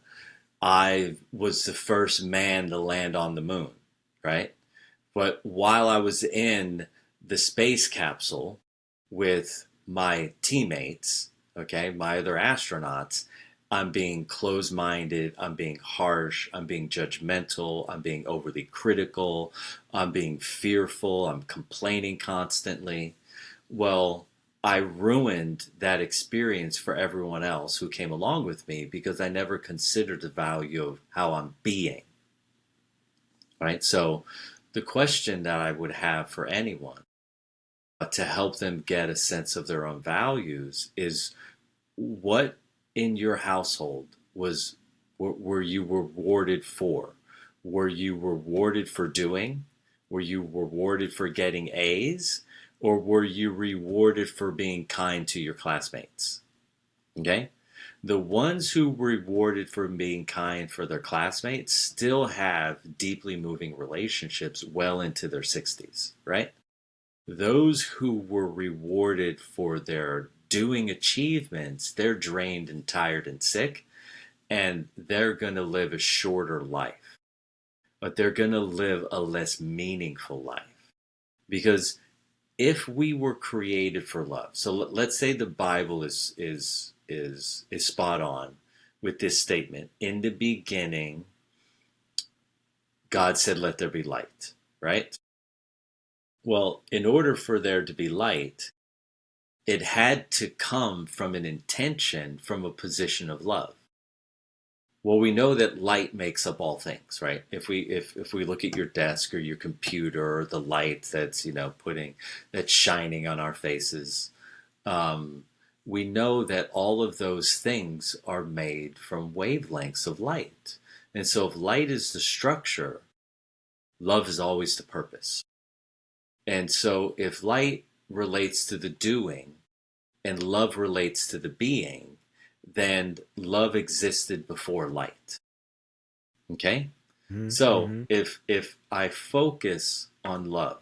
was the first man to land on the moon, right? But while I was in the space capsule with my teammates, okay, my other astronauts, I'm being closed minded, I'm being harsh, I'm being judgmental, I'm being overly critical, I'm being fearful, I'm complaining constantly. Well, I ruined that experience for everyone else who came along with me because I never considered the value of how I'm being, right? So, the question that I would have for anyone to help them get a sense of their own values is what in your household was were you rewarded for? Were you rewarded for doing? Were you rewarded for getting A's? Or were you rewarded for being kind to your classmates? Okay? The ones who were rewarded for being kind for their classmates still have deeply moving relationships well into their 60s, right? Those who were rewarded for their doing achievements, they're drained and tired and sick, and they're going to live a shorter life, but they're going to live a less meaningful life. Because if we were created for love, so let's say the Bible is spot on with this statement. In the beginning, God said, "Let there be light," right? Well, in order for there to be light, it had to come from an intention, from a position of love. Well, we know that light makes up all things, right? If we look at your desk or your computer, or the light that's putting that's shining on our faces, um, we know that all of those things are made from wavelengths of light. And so, if light is the structure, love is always the purpose. And so, if light relates to the doing and love relates to the being, then love existed before light. Okay? So Mm-hmm. if I focus on love,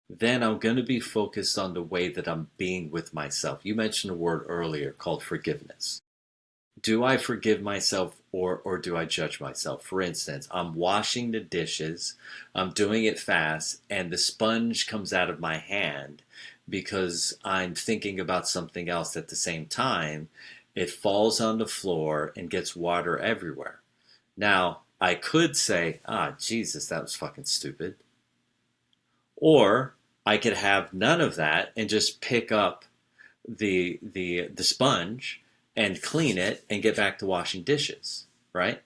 then I'm going to be focused on the way that I'm being with myself. You mentioned a word earlier called forgiveness. Do I forgive myself, or do I judge myself? For instance, I'm washing the dishes, I'm doing it fast, and the sponge comes out of my hand because I'm thinking about something else at the same time. It falls on the floor and gets water everywhere. Now, I could say, Jesus, that was fucking stupid. Or I could have none of that and just pick up the sponge and clean it and get back to washing dishes, right?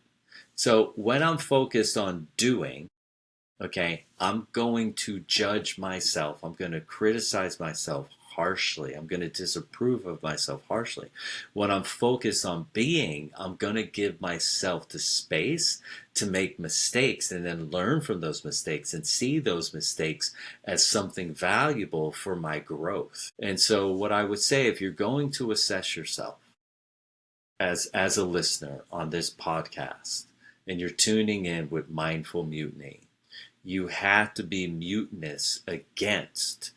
So when I'm focused on doing, okay, I'm going to judge myself. I'm going to criticize myself harshly. I'm going to disapprove of myself harshly. When I'm focused on being, I'm going to give myself the space to make mistakes and then learn from those mistakes and see those mistakes as something valuable for my growth. And so, what I would say, if you're going to assess yourself as a listener on this podcast and you're tuning in with Mindful Mutiny, you have to be mutinous against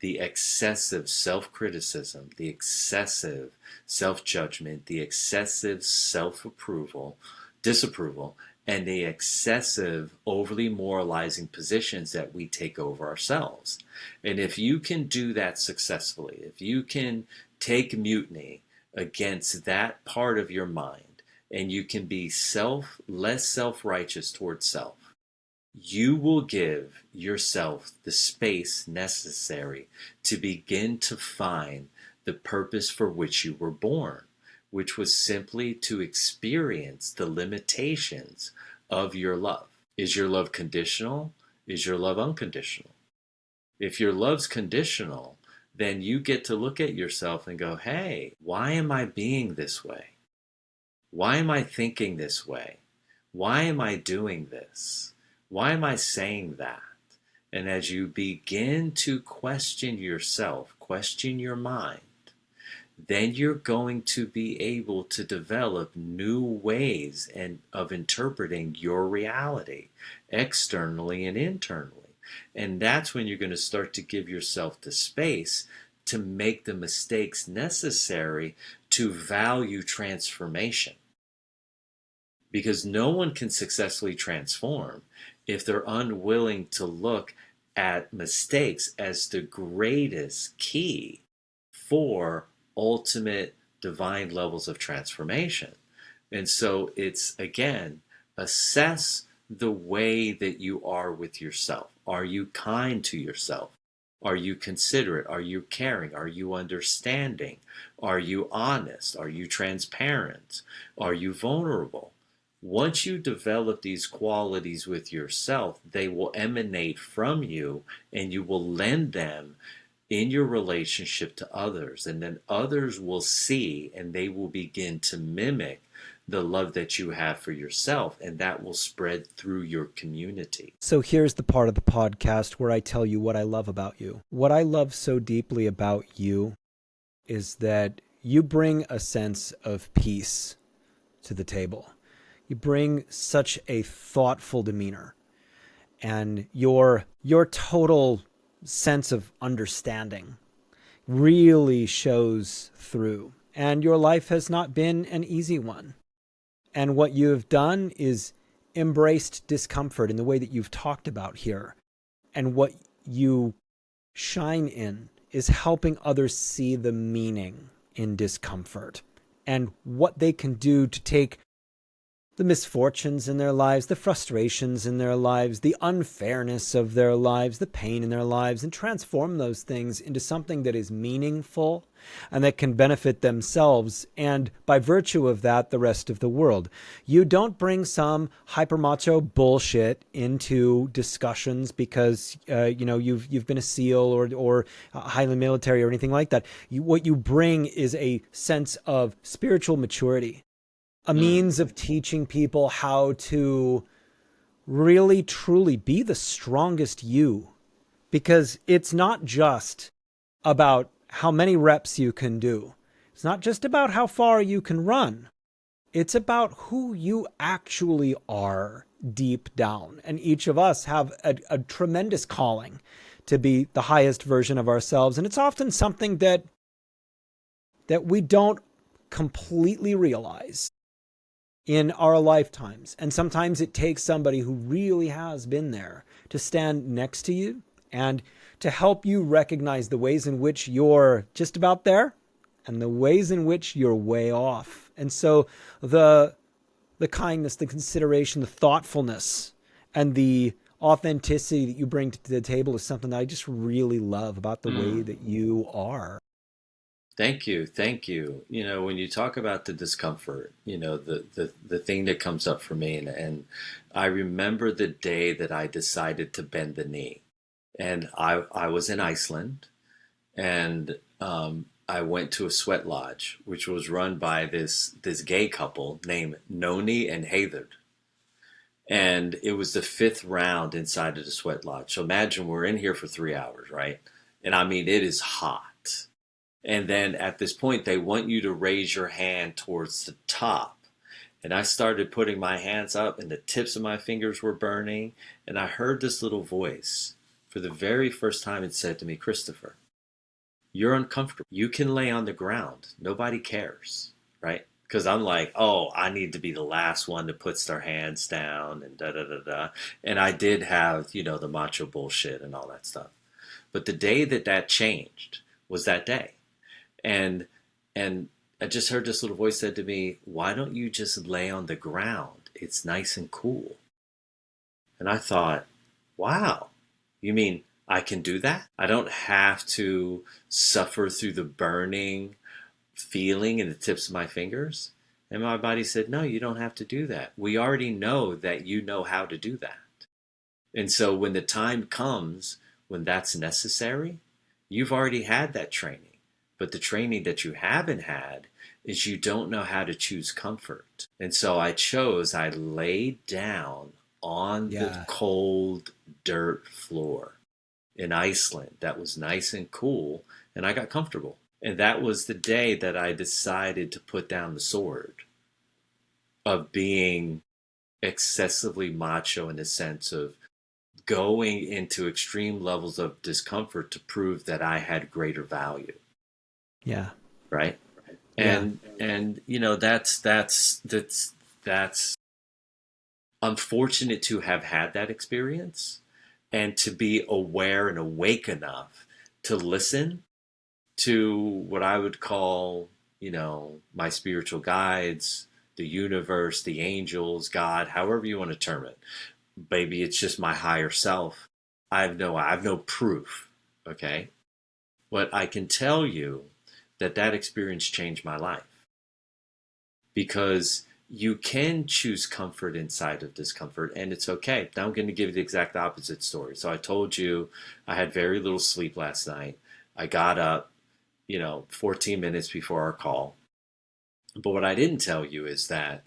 the excessive self-criticism, the excessive self-judgment, the excessive self-approval, disapproval, and the excessive overly moralizing positions that we take over ourselves. And if you can do that successfully, if you can take mutiny against that part of your mind, and you can be less self-righteous towards self, you will give yourself the space necessary to begin to find the purpose for which you were born, which was simply to experience the limitations of your love. Is your love conditional? Is your love unconditional? If your love's conditional, then you get to look at yourself and go, hey, why am I being this way? Why am I thinking this way? Why am I doing this? Why am I saying that? And as you begin to question yourself, question your mind, then you're going to be able to develop new ways of interpreting your reality, externally and internally. And that's when you're going to start to give yourself the space to make the mistakes necessary to value transformation. Because no one can successfully transform if they're unwilling to look at mistakes as the greatest key for ultimate divine levels of transformation. And so it's, again, assess the way that you are with yourself. Are you kind to yourself? Are you considerate? Are you caring? Are you understanding? Are you honest? Are you transparent? Are you vulnerable? Once you develop these qualities with yourself, they will emanate from you and you will lend them in your relationship to others. And then others will see and they will begin to mimic the love that you have for yourself, and that will spread through your community. So here's the part of the podcast where I tell you what I love about you. What I love so deeply about you is that you bring a sense of peace to the table. You bring such a thoughtful demeanor, and your total sense of understanding really shows through. And your life has not been an easy one. And what you have done is embraced discomfort in the way that you've talked about here. And what you shine in is helping others see the meaning in discomfort and what they can do to take the misfortunes in their lives, the frustrations in their lives, the unfairness of their lives, the pain in their lives, and transform those things into something that is meaningful and that can benefit themselves and, by virtue of that, the rest of the world. You don't bring some hyper macho bullshit into discussions because you've been a SEAL or highly military or anything like that. What you bring is a sense of spiritual maturity, a means of teaching people how to really, truly be the strongest you. Because it's not just about how many reps you can do. It's not just about how far you can run. It's about who you actually are deep down. And each of us have a tremendous calling to be the highest version of ourselves. And it's often something that we don't completely realize in our lifetimes. And sometimes it takes somebody who really has been there to stand next to you and to help you recognize the ways in which you're just about there and the ways in which you're way off. And so the kindness, the consideration, the thoughtfulness, and the authenticity that you bring to the table is something that I just really love about the way that you are. Thank you. Thank you. When you talk about the discomfort, the thing that comes up for me, and I remember the day that I decided to bend the knee. And I was in Iceland, and I went to a sweat lodge, which was run by this gay couple named Noni and Hathard. And it was the fifth round inside of the sweat lodge. So imagine we're in here for 3 hours, right? And I mean, it is hot. And then at this point, they want you to raise your hand towards the top. And I started putting my hands up, and the tips of my fingers were burning. And I heard this little voice. For the very first time, it said to me, Christopher, you're uncomfortable. You can lay on the ground. Nobody cares, right? Because I'm like, oh, I need to be the last one that puts their hands down and da-da-da-da. And I did have, the macho bullshit and all that stuff. But the day that changed was that day. And I just heard this little voice said to me, why don't you just lay on the ground? It's nice and cool. And I thought, wow, you mean I can do that? I don't have to suffer through the burning feeling in the tips of my fingers? And my body said, no, you don't have to do that. We already know that you know how to do that. And so when the time comes when that's necessary, you've already had that training. But the training that you haven't had is you don't know how to choose comfort. And so I laid down on the cold dirt floor in Iceland that was nice and cool, and I got comfortable. And that was the day that I decided to put down the sword of being excessively macho in the sense of going into extreme levels of discomfort to prove that I had greater value. Yeah. Right. And that's unfortunate to have had that experience and to be aware and awake enough to listen to what I would call, my spiritual guides, the universe, the angels, God, however you want to term it. Maybe it's just my higher self. I have no proof. Okay. But I can tell you that experience changed my life, because you can choose comfort inside of discomfort, and it's okay. Now I'm going to give you the exact opposite story. So I told you I had very little sleep last night. I got up, 14 minutes before our call, But what I didn't tell you is that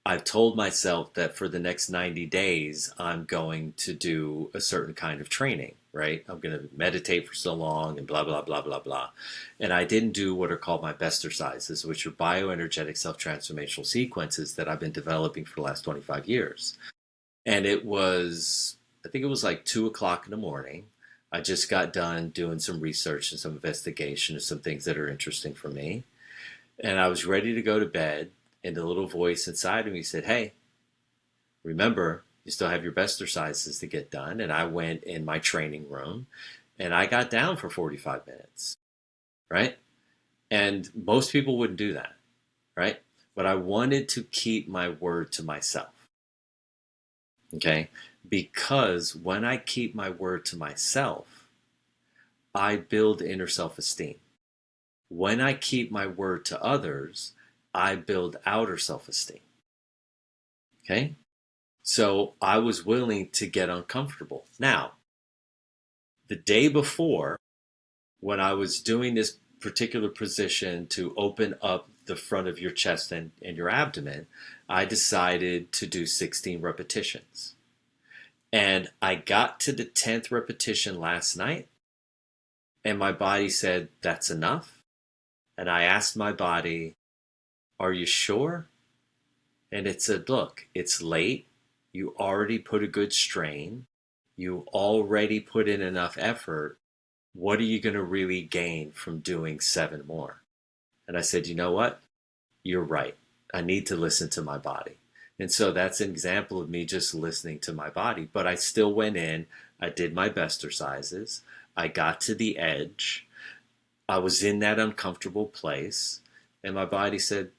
I've told myself that for the next 90 days, I'm going to do a certain kind of training, right? I'm going to meditate for so long and blah, blah, blah, blah, blah. And I didn't do what are called my best exercises, which are bioenergetic self transformational sequences that I've been developing for the last 25 years. And it was, I think it was like 2 o'clock in the morning. I just got done doing some research and some investigation of some things that are interesting for me. And I was ready to go to bed. And the little voice inside of me said, "Hey, remember, you still have your best exercises to get done." And I went in my training room and I got down for 45 minutes, right? And most people wouldn't do that, right? But I wanted to keep my word to myself, okay? Because when I keep my word to myself, I build inner self esteem. When I keep my word to others, I build outer self esteem, okay? So I was willing to get uncomfortable. Now, the day before, when I was doing this particular position to open up the front of your chest and your abdomen, I decided to do 16 repetitions. And I got to the 10th repetition last night, and my body said, "That's enough." And I asked my body, "Are you sure?" And it said, "Look, it's late. You already put a good strain. You already put in enough effort. What are you going to really gain from doing 7 more?" And I said, "You know what? You're right. I need to listen to my body." And so that's an example of me just listening to my body. But I still went in, I did my best exercises, I got to the edge, I was in that uncomfortable place, and my body said,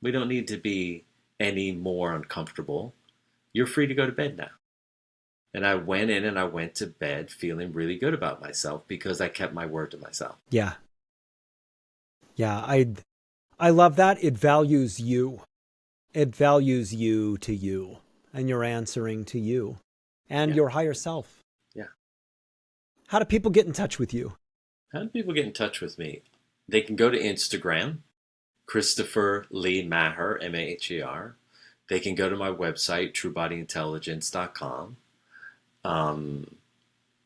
we don't need to be any more uncomfortable. You're free to go to bed now. And I went in and I went to bed feeling really good about myself because I kept my word to myself. Yeah. Yeah. I love that. It values you. It values you to you, and you're answering to you and Yeah. your higher self. Yeah. How do people get in touch with you? How do people get in touch with me? They can go to Instagram, Christopher Lee Maher, Maher. They can go to my website, truebodyintelligence.com. Um,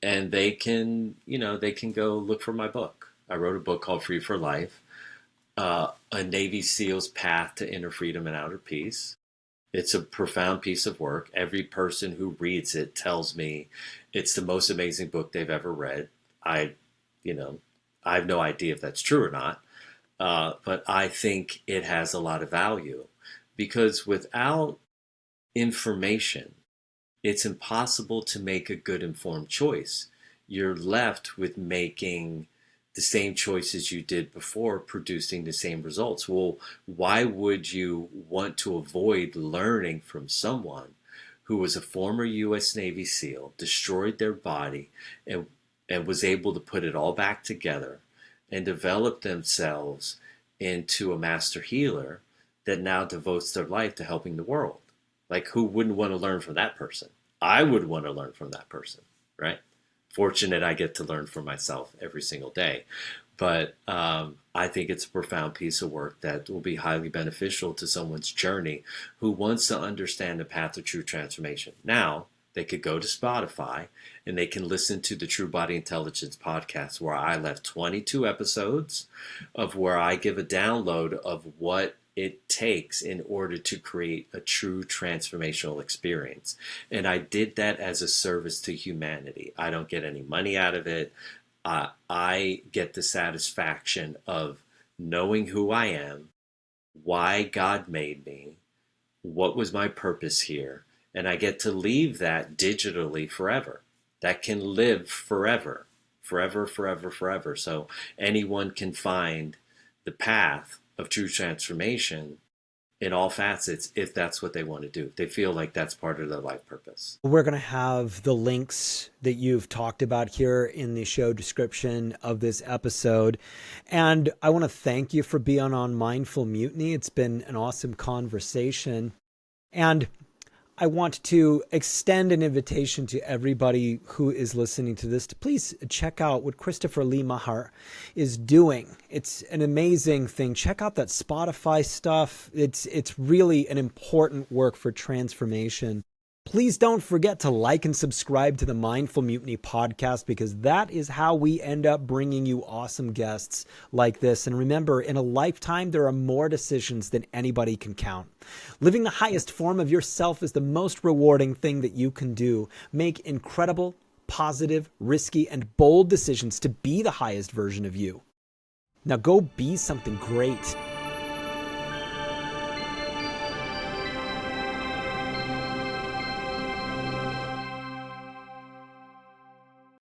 and they can go look for my book. I wrote a book called Free for Life, A Navy SEAL's Path to Inner Freedom and Outer Peace. It's a profound piece of work. Every person who reads it tells me it's the most amazing book they've ever read. I, you know, I have no idea if that's true or not, but I think it has a lot of value because without information, it's impossible to make a good informed choice. You're left with making the same choices you did before, producing the same results. Well, why would you want to avoid learning from someone who was a former U.S. Navy SEAL, destroyed their body, and, and was able to put it all back together and develop themselves into a master healer that now devotes their life to helping the world? Like, who wouldn't want to learn from that person? I would want to learn from that person, right? Fortunate I get to learn from myself every single day. But I think it's a profound piece of work that will be highly beneficial to someone's journey who wants to understand the path of true transformation. Now, they could go to Spotify and they can listen to the True Body Intelligence podcast, where I left 22 episodes of where I give a download of what it takes in order to create a true transformational experience. And I did that as a service to humanity. I don't get any money out of it. I get the satisfaction of knowing who I am, why God made me, what was my purpose here, and I get to leave that digitally forever. That can live forever, forever, forever, forever. So anyone can find the path of true transformation in all facets if that's what they want to do. If they feel like that's part of their life purpose. We're going to have the links that you've talked about here in the show description of this episode. And I want to thank you for being on Mindful Mutiny. It's been an awesome conversation. And I want to extend an invitation to everybody who is listening to this to please check out what Christopher Lee Maher is doing. It's an amazing thing. Check out that Spotify stuff. It's really an important work for transformation. Please don't forget to like and subscribe to the Mindful Mutiny podcast, because that is how we end up bringing you awesome guests like this. And remember, in a lifetime, there are more decisions than anybody can count. Living the highest form of yourself is the most rewarding thing that you can do. Make incredible, positive, risky, and bold decisions to be the highest version of you. Now go be something great.